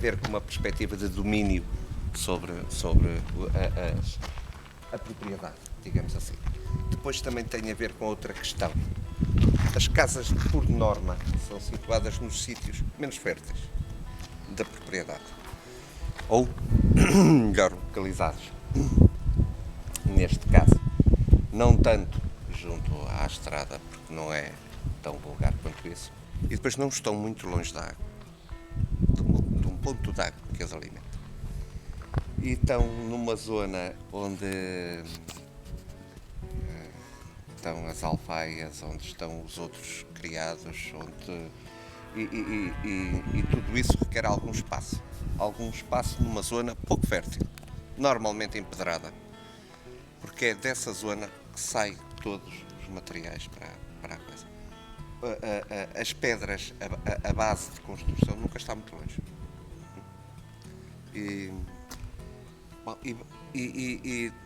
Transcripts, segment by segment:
ver com uma perspectiva de domínio sobre a propriedade, digamos assim. Depois também tem a ver com outra questão. As casas, por norma, são situadas nos sítios menos férteis da propriedade. Ou, melhor, localizados. Neste caso, não tanto junto à estrada, porque não é tão vulgar quanto isso. E depois não estão muito longe da água, de um ponto de água que as alimenta. E estão numa zona onde estão as alfaias, onde estão os outros criados, onde e tudo isso requer algum espaço numa zona pouco fértil, normalmente empedrada, porque é dessa zona que saem todos os materiais para a coisa. As pedras, a base de construção nunca está muito longe. E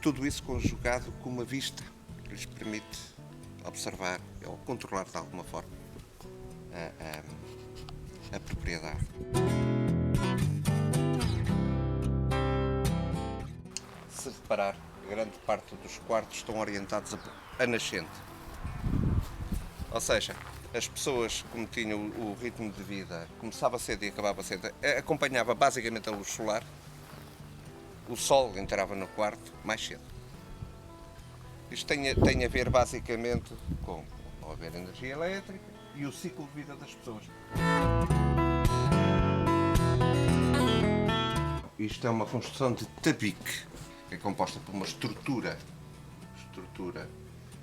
tudo isso conjugado com uma vista que lhes permite observar ou controlar de alguma forma a propriedade. Se reparar, grande parte dos quartos estão orientados a nascente. Ou seja, as pessoas, como tinham o ritmo de vida, começava cedo e acabava cedo, acompanhava basicamente a luz solar. O sol entrava no quarto mais cedo. Isto tem a ver basicamente com não haver energia elétrica e o ciclo de vida das pessoas. Isto é uma construção de tabique, que é composta por uma estrutura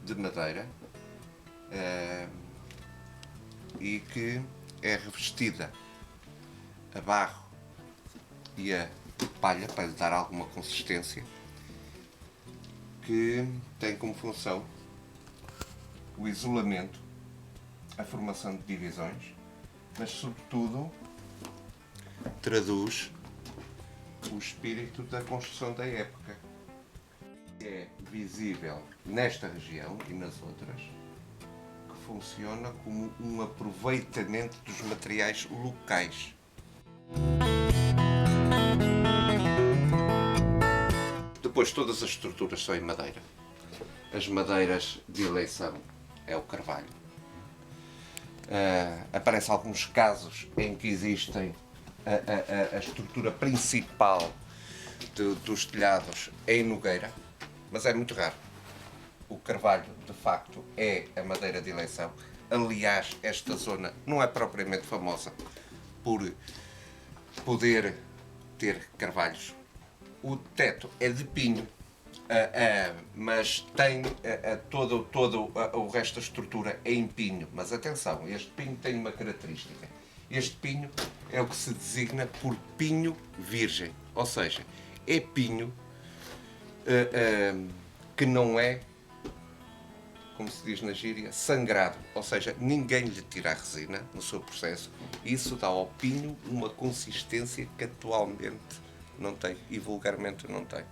de madeira e que é revestida a barro e a palha para lhe dar alguma consistência, que tem como função o isolamento, a formação de divisões, mas sobretudo traduz o espírito da construção da época. É visível nesta região e nas outras, que funciona como um aproveitamento dos materiais locais. Depois todas as estruturas são em madeira. As madeiras de eleição é o carvalho. Aparecem alguns casos em que existem a estrutura principal dos telhados é em nogueira, mas é muito raro. O carvalho, de facto, é a madeira de eleição. Aliás, esta zona não é propriamente famosa por poder ter carvalhos. O teto é de pinho, mas tem todo o resto da estrutura é em pinho. Mas atenção, este pinho tem uma característica. Este pinho é o que se designa por pinho virgem, ou seja, é pinho que não é, como se diz na gíria, sangrado, ou seja, ninguém lhe tira a resina no seu processo. Isso dá ao pinho uma consistência que atualmente não tem e vulgarmente não tem.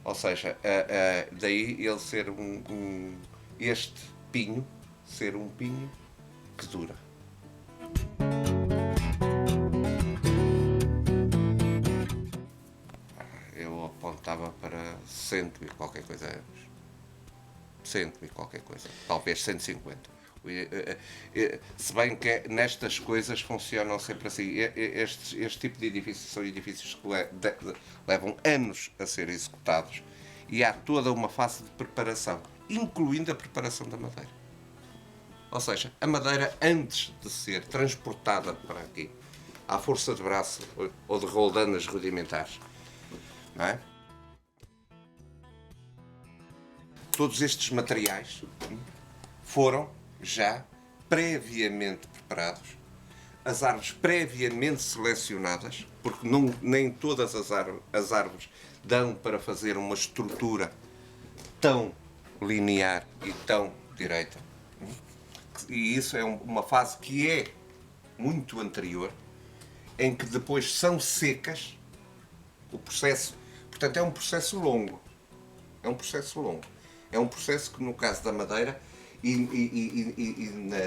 Ou seja, daí ele ser este pinho ser um pinho que dura. Eu apontava para 100 e qualquer coisa anos. 100 e qualquer coisa, talvez 150. Se bem que nestas coisas funcionam sempre assim. Este tipo de edifícios são edifícios que levam anos a ser executados e há toda uma fase de preparação, incluindo a preparação da madeira. Ou seja, a madeira, antes de ser transportada para aqui, à força de braço ou de roldanas rudimentares, não é? Todos estes materiais foram já previamente preparados, as árvores previamente selecionadas, porque nem todas as árvores dão para fazer uma estrutura tão linear e tão direita. E isso é uma fase que é muito anterior, em que depois são secas o processo. Portanto, é um processo longo. É um processo longo. É um processo que, no caso da madeira e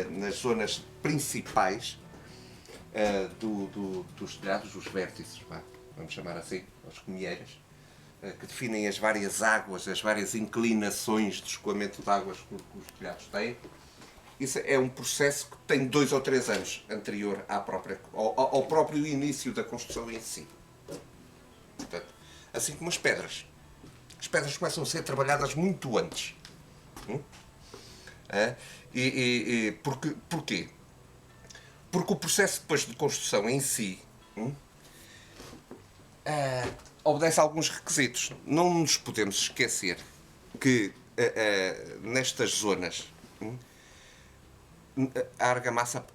nas zonas principais, dos telhados, os vértices, vamos chamar assim, as comieiras, que definem as várias águas, as várias inclinações de escoamento de águas que os telhados têm. Isso é um processo que tem 2 ou 3 anos anterior ao próprio início da construção em si. Portanto, assim como as pedras. As pedras começam a ser trabalhadas muito antes. Porquê? Porque o processo depois de construção em si obedece a alguns requisitos. Não nos podemos esquecer que nestas zonas a argamassa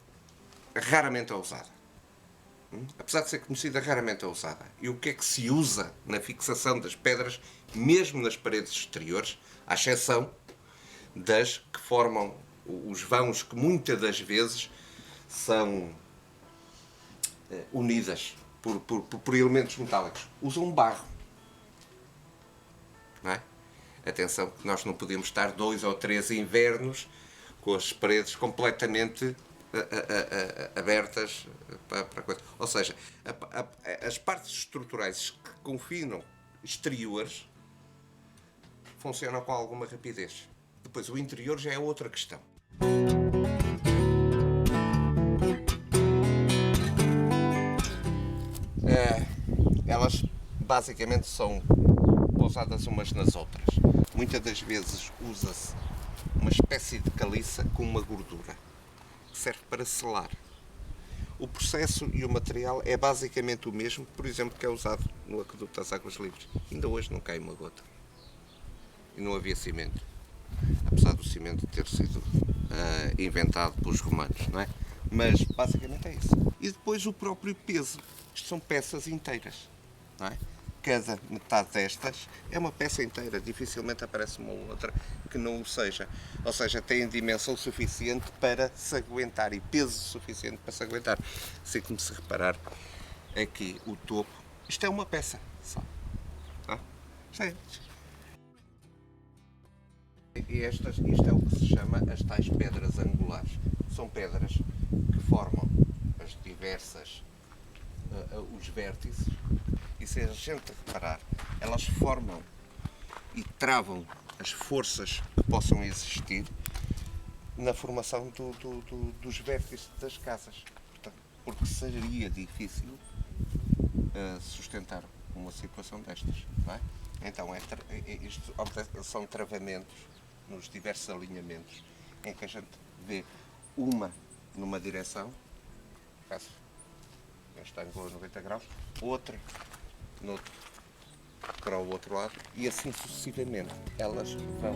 raramente é usada. Apesar de ser conhecida, raramente é usada. E o que é que se usa na fixação das pedras, mesmo nas paredes exteriores, à exceção das que formam os vãos, que muitas das vezes são unidas por elementos metálicos. Usam barro. Não é? Atenção, que nós não podemos estar 2 ou 3 invernos com as paredes completamente abertas para coisa. Ou seja, as partes estruturais que confinam exteriores funcionam com alguma rapidez. Depois, o interior já é outra questão. Elas basicamente são pousadas umas nas outras. Muitas das vezes usa-se uma espécie de caliça com uma gordura que serve para selar. O processo e o material é basicamente o mesmo, por exemplo, que é usado no aqueduto das Águas Livres. Ainda hoje não cai uma gota. E não havia cimento. Apesar do cimento ter sido inventado pelos romanos, não é? Mas basicamente é isso. E depois o próprio peso. Isto são peças inteiras, não é? Cada metade destas é uma peça inteira, dificilmente aparece uma outra que não o seja. Ou seja, tem dimensão suficiente para se aguentar e peso suficiente para se aguentar. Assim como se reparar aqui o topo, isto é uma peça só. Tá? E isto é o que se chama as tais pedras angulares. São pedras que formam as diversas, os vértices, e se a gente reparar, elas formam e travam as forças que possam existir na formação dos vértices das casas. Portanto, porque seria difícil sustentar uma situação destas, não é? Então, isto são travamentos nos diversos alinhamentos em que a gente vê uma numa direção, este ângulo a 90 graus, outra para o outro lado, e assim sucessivamente elas vão